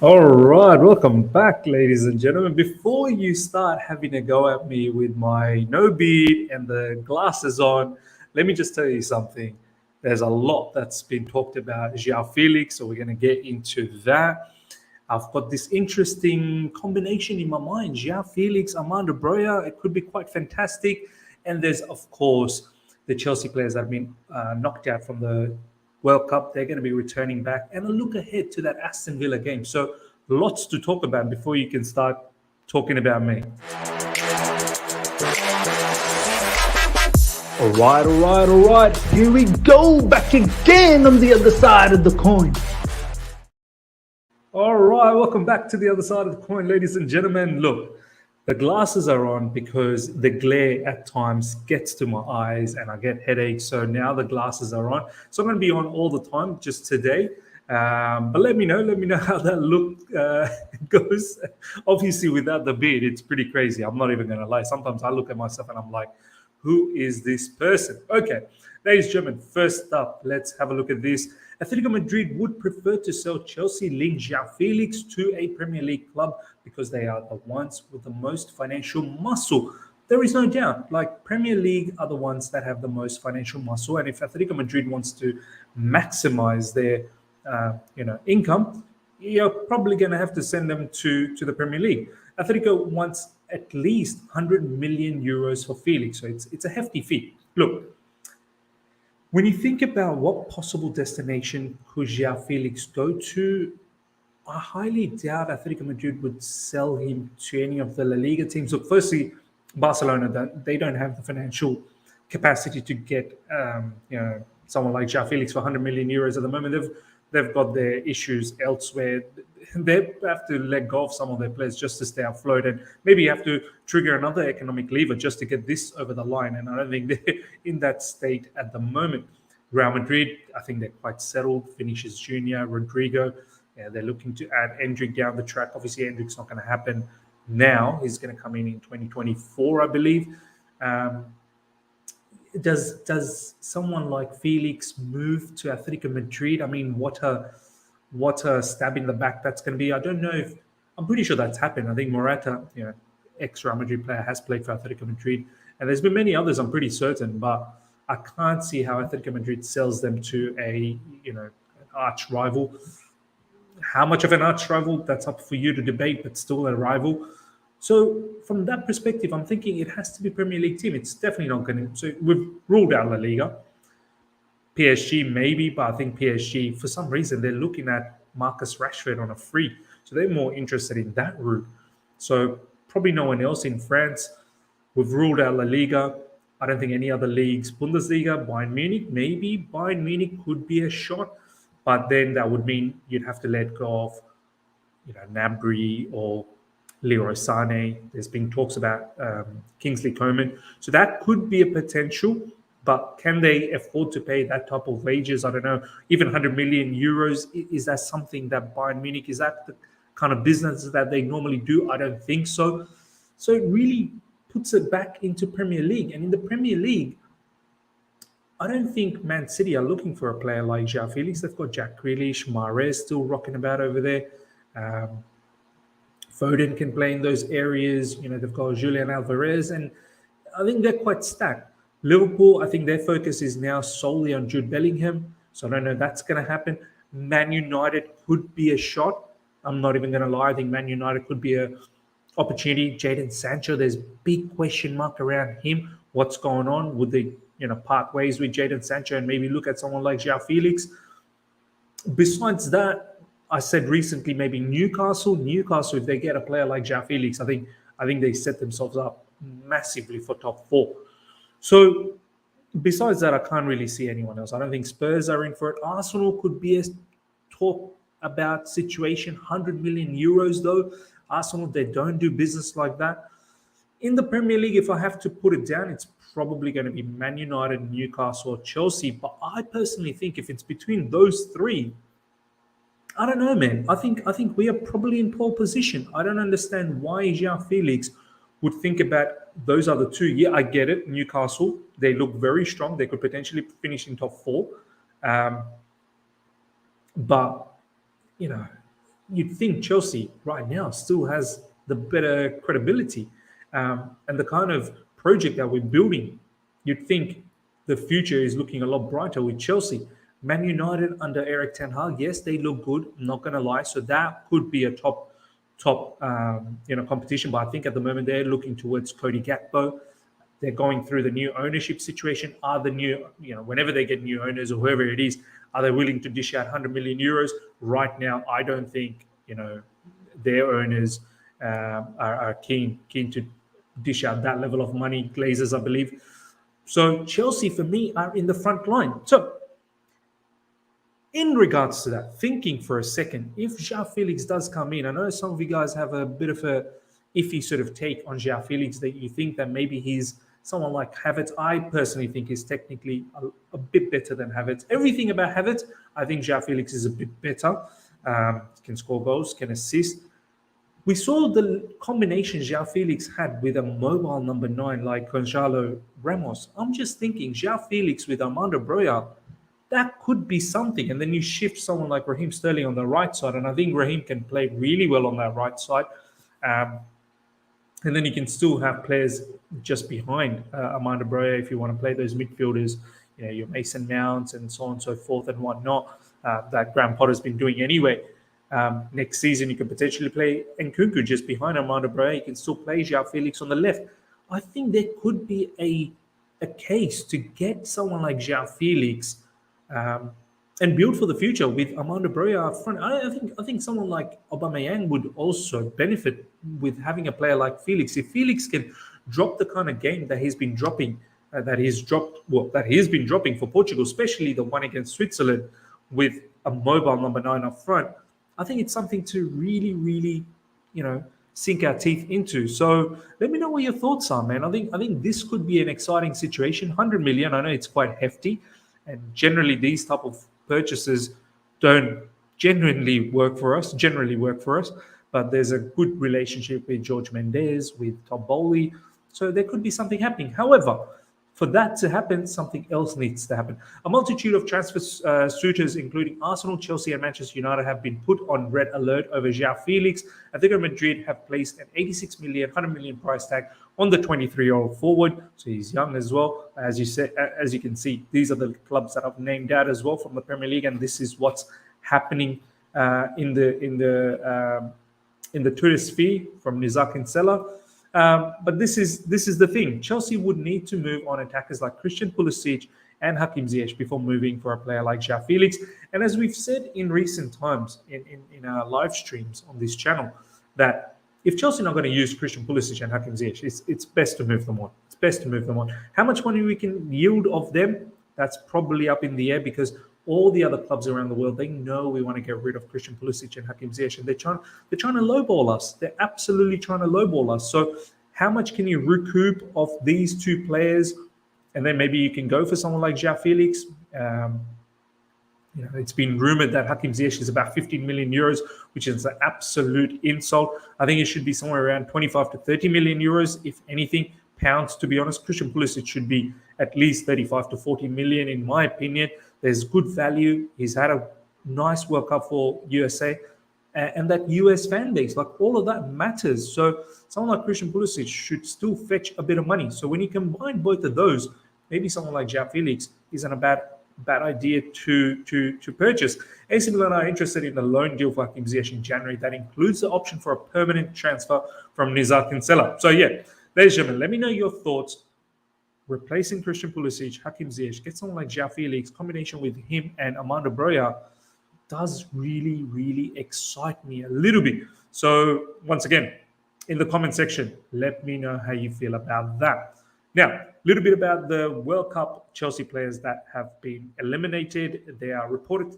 All right, welcome back, ladies and gentlemen. Before you start having a go at me with my no beard and the glasses on, let me just tell you something. There's a lot that's been talked about Joao Felix, so we're going to get into that. I've got this interesting combination in my mind: Joao Felix, Armando Broja. It could be quite fantastic. And there's, of course, the Chelsea players that have been knocked out from the World Cup. They're going to be returning back, and a look ahead to that Aston Villa game. So, lots to talk about before you can start talking about me. All right. Here we go, back again on the other side of the coin. All right, welcome back to the other side of the coin, ladies and gentlemen. Look, the glasses are on because the glare at times gets to my eyes and I get headaches. So now the glasses are on. So I'm going to be on all the time just today. But let me know how that look goes. Obviously, without the beard, it's pretty crazy. I'm not even going to lie. Sometimes I look at myself and I'm like, who is this person? Okay, ladies and gentlemen, first up, let's have a look at this. Atletico Madrid would prefer to sell Chelsea link Joao Felix to a Premier League club because they are the ones with the most financial muscle. There is no doubt, like Premier League are the ones that have the most financial muscle, and if Atletico Madrid wants to maximize their income, you're probably going to have to send them to the Premier League. Atletico wants at least 100 million euros for Felix, so it's a hefty fee. Look, when you think about what possible destination could Joao Felix go to, I highly doubt Atletico Madrid would sell him to any of the La Liga teams. Look, firstly, Barcelona, they don't have the financial capacity to get someone like Joao Felix for 100 million euros at the moment. They've got their issues elsewhere. They have to let go of some of their players just to stay afloat, and maybe you have to trigger another economic lever just to get this over the line. And I don't think they're in that state at the moment. Real Madrid, I think they're quite settled. Vinicius Junior, Rodrigo, they're looking to add Endrick down the track. Obviously, Endrick's not going to happen now. He's going to come in 2024, I believe. Does someone like Felix move to Atletico Madrid? I mean, what a stab in the back that's going to be. I don't know if I'm pretty sure that's happened. I think Morata, ex Real Madrid player, has played for Atletico Madrid, and there's been many others. I'm pretty certain, but I can't see how Atletico Madrid sells them to a an arch rival. How much of an arch rival? That's up for you to debate, but still a rival. So from that perspective, I'm thinking it has to be Premier League team. It's definitely not going to. So we've ruled out La Liga. PSG maybe, but I think PSG, for some reason, they're looking at Marcus Rashford on a free. So they're more interested in that route. So probably no one else in France. We've ruled out La Liga. I don't think any other leagues. Bundesliga, Bayern Munich, maybe Bayern Munich could be a shot, but then that would mean you'd have to let go of, Nabry or Leroy Sané. There's been talks about Kingsley Coman. So that could be a potential, but can they afford to pay that type of wages? I don't know. Even 100 million euros, is that something that Bayern Munich, is that the kind of business that they normally do? I don't think so. So it really puts it back into Premier League. And in the Premier League, I don't think Man City are looking for a player like Joao Felix. They've got Jack Grealish, Mahrez still rocking about over there. Foden can play in those areas. They've got Julian Alvarez, and I think they're quite stacked. Liverpool, I think their focus is now solely on Jude Bellingham, so I don't know if that's going to happen. Man United could be a shot. I'm not even going to lie. I think Man United could be a opportunity. Jadon Sancho, there's big question mark around him. What's going on? Would they, part ways with Jadon Sancho and maybe look at someone like Joao Felix? Besides that, I said recently maybe Newcastle. Newcastle, if they get a player like Joao Felix, I think they set themselves up massively for top four. So besides that, I can't really see anyone else. I don't think Spurs are in for it. Arsenal could be a talk about situation. 100 million euros though. Arsenal, they don't do business like that. In the Premier League, if I have to put it down, it's probably going to be Man United, Newcastle, or Chelsea. But I personally think if it's between those three, I don't know, man. I think we are probably in pole position. I don't understand why Joao Felix would think about those other two. Yeah, I get it. Newcastle, they look very strong. They could potentially finish in top four. But you know, you'd think Chelsea right now still has the better credibility and the kind of project that we're building. You'd think the future is looking a lot brighter with Chelsea. Man United under Eric Ten Hag, yes, they look good. I'm not going to lie. So that could be a top competition. But I think at the moment they're looking towards Cody Gakpo. They're going through the new ownership situation. Are the new, whenever they get new owners or whoever it is, are they willing to dish out 100 million euros? Right now, I don't think, their owners are keen to dish out that level of money. Glazers, I believe. So Chelsea, for me, are in the front line. So in regards to that, thinking for a second, if João Felix does come in, I know some of you guys have a bit of a iffy sort of take on João Felix, that you think that maybe he's someone like Havertz. I personally think he's technically a bit better than Havertz. Everything about Havertz, I think João Felix is a bit better. Can score goals, can assist. We saw the combination João Felix had with a mobile number 9 like Gonzalo Ramos. I'm just thinking, João Felix with Armando Broja, that could be something. And then you shift someone like Raheem Sterling on the right side, and I think Raheem can play really well on that right side. And then you can still have players just behind Armando Broja if you want to play those midfielders, your Mason Mounts and so on and so forth and whatnot, that Graham Potter's been doing anyway. Next season, you could potentially play Nkunku just behind Armando Broja. You can still play João Felix on the left. I think there could be a case to get someone like João Felix and build for the future with Armando Broja up front. I think someone like Aubameyang would also benefit with having a player like Felix. If Felix can drop the kind of game that he's been dropping, that he's been dropping for Portugal, especially the one against Switzerland, with a mobile number 9 up front, I think it's something to really, really, sink our teeth into. So let me know what your thoughts are, man. I think this could be an exciting situation. 100 million, I know it's quite hefty, and generally these type of purchases don't generally work for us. But there's a good relationship with George Mendes, with Tom Bowley, so there could be something happening. However, for that to happen, something else needs to happen. A multitude of transfer suitors, including Arsenal, Chelsea, and Manchester United, have been put on red alert over João Felix. Atletico Madrid have placed an 86 million, 100 million price tag on the 23-year-old forward. So he's young as well. As you can see, these are the clubs that I've named out as well from the Premier League, and this is what's happening in the Twitter sphere from Nizar Kinsella. But this is the thing. Chelsea would need to move on attackers like Christian Pulisic and Hakim Ziyech before moving for a player like João Felix. And as we've said in recent times in our live streams on this channel, that if Chelsea are not going to use Christian Pulisic and Hakim Ziyech, it's best to move them on. How much money we can yield of them, that's probably up in the air, because all the other clubs around the world, they know we want to get rid of Christian Pulisic and Hakim Ziyech, and they're trying to lowball us. They're absolutely trying to lowball us. So how much can you recoup of these two players? And then maybe you can go for someone like João Felix. It's been rumored that Hakim Ziyech is about 15 million euros, which is an absolute insult. I think it should be somewhere around 25 to 30 million euros, if anything, pounds, to be honest. Christian Pulisic should be at least 35 to 40 million, in my opinion. There's good value. He's had a nice World Cup for USA, and that US fan base, like all of that matters. So someone like Christian Pulisic should still fetch a bit of money. So when you combine both of those, maybe someone like João Felix isn't a bad idea to purchase. AC Milan are interested in the loan deal for Hakim Ziyech in January. That includes the option for a permanent transfer from Nizar Kinsella. So yeah, ladies and gentlemen, let me know your thoughts. Replacing Christian Pulisic, Hakim Ziyech, get someone like João Felix, combination with him and Armando Broja does really, really excite me a little bit. So once again, in the comment section, let me know how you feel about that. Now, a little bit about the World Cup Chelsea players that have been eliminated. They are reported.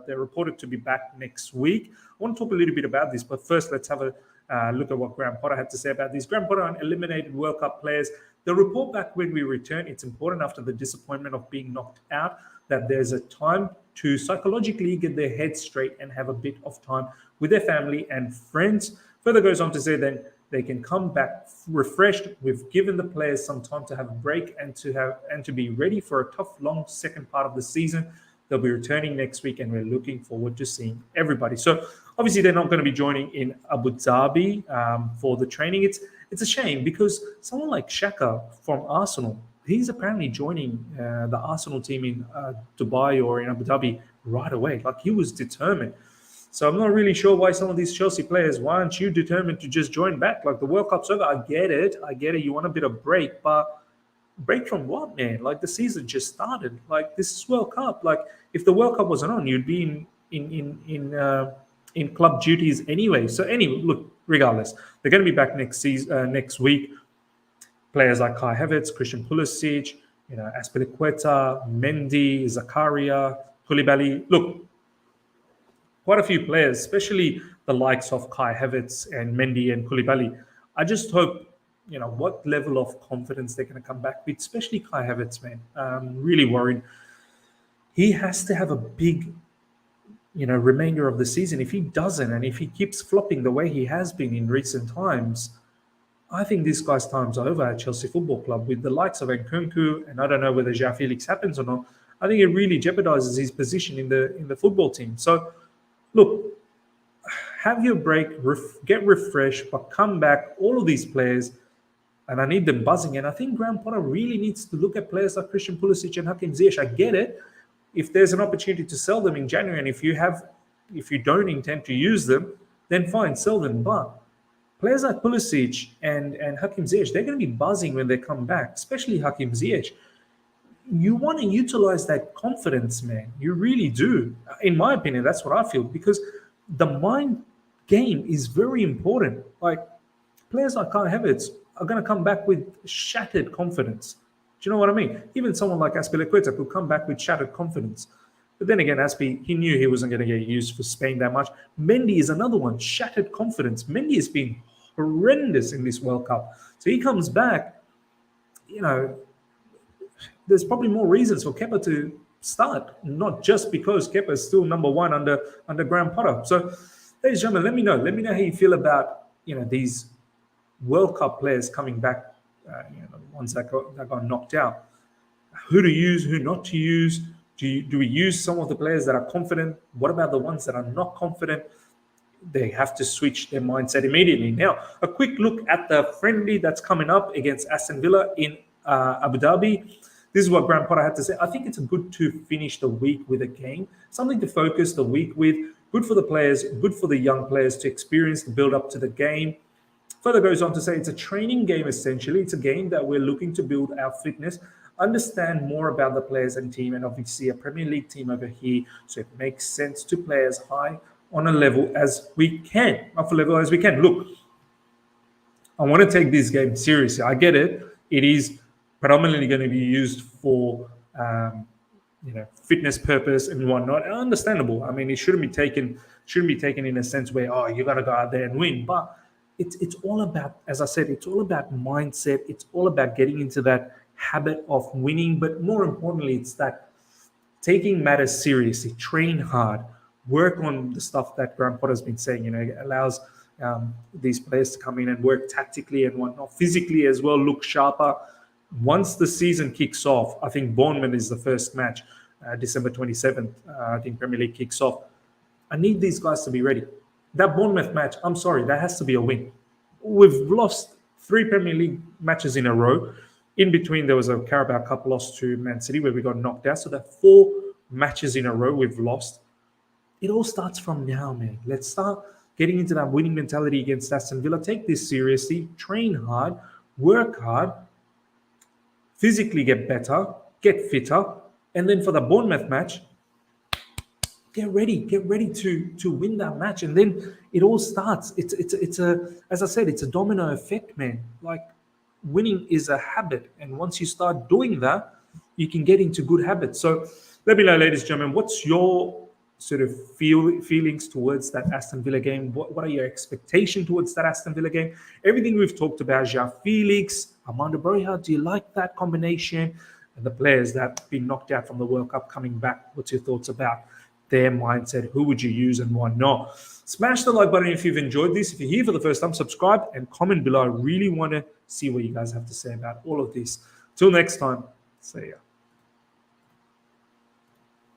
They're reported to be back next week. I want to talk a little bit about this, but first, let's have a look at what Graham Potter had to say about these. Graham Potter on eliminated World Cup players. The report back when we return, it's important after the disappointment of being knocked out that there's a time to psychologically get their heads straight and have a bit of time with their family and friends. Further goes on to say then they can come back refreshed. We've given the players some time to have a break and to be ready for a tough, long second part of the season. They'll be returning next week, and we're looking forward to seeing everybody. So obviously they're not going to be joining in Abu Dhabi for the training. It's a shame because someone like Xhaka from Arsenal, he's apparently joining the Arsenal team in Dubai or in Abu Dhabi right away. Like, he was determined. So I'm not really sure why some of these Chelsea players, why aren't you determined to just join back? Like, the World Cup's over. I get it. You want a bit of break, but break from what, man? Like, the season just started. Like, this is World Cup. Like, if the World Cup wasn't on, you'd be in club duties anyway. So anyway, look, regardless, they're going to be back next week. Players like Kai Havertz, Christian Pulisic, Azpilicueta, Mendy, Zakaria, Koulibaly. Look, quite a few players, especially the likes of Kai Havertz and Mendy and Koulibaly. I just hope, what level of confidence they're going to come back with, especially Kai Havertz, man. I'm really worried. He has to have a big, remainder of the season. If he doesn't, and if he keeps flopping the way he has been in recent times, I think this guy's time's over at Chelsea Football Club. With the likes of Nkunku, and I don't know whether João Felix happens or not, I think it really jeopardizes his position in the football team. So, look, have your break, get refreshed, but come back. All of these players, and I need them buzzing. And I think Graham Potter really needs to look at players like Christian Pulisic and Hakim Ziyech. I get it. If there's an opportunity to sell them in January, and if you don't intend to use them, then fine, sell them. But players like Pulisic and Hakim Ziyech, they're going to be buzzing when they come back, especially Hakim Ziyech. You want to utilize that confidence, man. You really do. In my opinion, that's what I feel, because the mind game is very important. Like, players like Kai Havertz are going to come back with shattered confidence. Do you know what I mean? Even someone like Azpilicueta could come back with shattered confidence. But then again, he knew he wasn't going to get used for Spain that much. Mendy is another one, shattered confidence. Mendy has been horrendous in this World Cup. So he comes back, there's probably more reasons for Kepa to start, not just because Kepa is still number one under Graham Potter. So, ladies and gentlemen, let me know how you feel about these World Cup players coming back, the ones that got knocked out. Who to use, who not to use? Do we use some of the players that are confident? What about the ones that are not confident? They have to switch their mindset immediately. Now, a quick look at the friendly that's coming up against Aston Villa in Abu Dhabi. This is what Graham Potter had to say. I think it's good to finish the week with a game, something to focus the week with. Good for the players, good for the young players to experience the build up to the game. Further goes on to say it's a training game, essentially. It's a game that we're looking to build our fitness, understand more about the players and team, and obviously a Premier League team over here. So it makes sense to play as high on a level as we can, up a level as we can. Look, I want to take this game seriously. I get it. It is predominantly going to be used for fitness purpose and whatnot. And understandable. I mean, it shouldn't be taken in a sense where, you got to go out there and win. But it's all about, as I said, it's all about mindset. It's all about getting into that habit of winning. But more importantly, it's that taking matters seriously, train hard, work on the stuff that Graham Potter's been saying. It allows these players to come in and work tactically and whatnot, physically as well, look sharper. Once the season kicks off, I think Bournemouth is the first match, December 27th. I think Premier League kicks off. I need these guys to be ready. That Bournemouth match, I'm sorry, that has to be a win. We've lost 3 Premier League matches in a row. In between, there was a Carabao Cup loss to Man City where we got knocked out. So that 4 matches in a row we've lost. It all starts from now, man. Let's start getting into that winning mentality against Aston Villa. Take this seriously. Train hard. Work hard. Physically get better. Get fitter. And then for the Bournemouth match, get ready to win that match. And then it all starts. It's as I said, it's a domino effect, man. Like, winning is a habit. And once you start doing that, you can get into good habits. So let me know, ladies and gentlemen, what's your sort of feelings towards that Aston Villa game? What are your expectations towards that Aston Villa game? Everything we've talked about, João Felix, Armando Broja, do you like that combination? And the players that have been knocked out from the World Cup coming back, what's your thoughts about their mindset? Who would you use and why not? Smash the like button if you've enjoyed this. If you're here for the first time, subscribe and comment below. I really want to see what you guys have to say about all of this. Till next time, see ya.